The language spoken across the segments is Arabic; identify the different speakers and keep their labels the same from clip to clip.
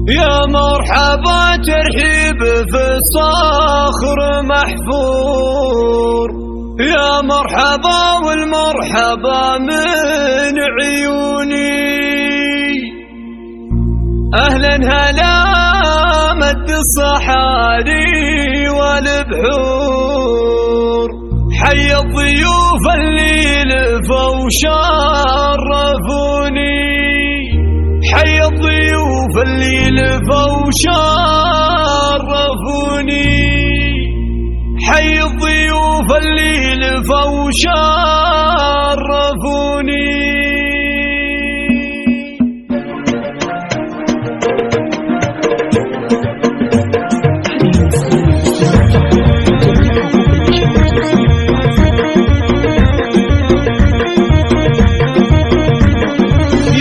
Speaker 1: يا مرحبا ترحيب في الصخر محفور، يا مرحبا والمرحبا من عيوني. أهلا هلا مد الصحاري والبحور، حي الضيوف اللي لفوا وشرفوني، حي الضيوف اللي لفوا وشرفوني، حي الضيوف اللي لفوا وشرفوني.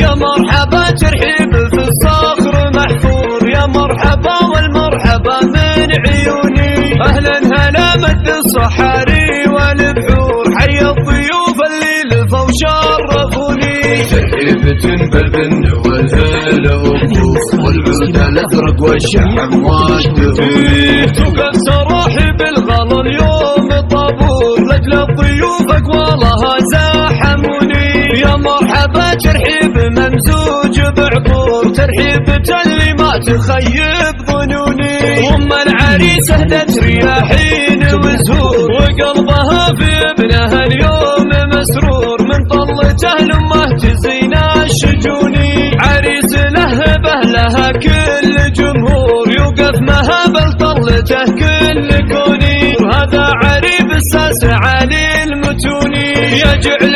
Speaker 1: يا مرحبا ترحيب في الصخر محفور، يا مرحبا والمرحبا من عيوني. أهلا هلا مد الصحاري والبحور، حي الضيوف اللي لفوا وشرفوني.
Speaker 2: ترحيبة بالبن والهلا والطوف والعود الازرق والشحم والدفور،
Speaker 1: توقف تراحب الغلا اليوم طابور، لاجل الضيوف اقوالها زاحموني. يا مرحبا ترحيب ممزوج بعطور، ترحيبة اللي ما تخيب ظنوني. ام العريس اهدت رياحين وزهور، وقلبها في ابنها اليوم مسرور، من طلته لامه تزين الشجوني. عريس لهبه لها كل جمهور، يوقف مهابل طلته كل كوني. هذا عريب الساس علي المتوني، يجعل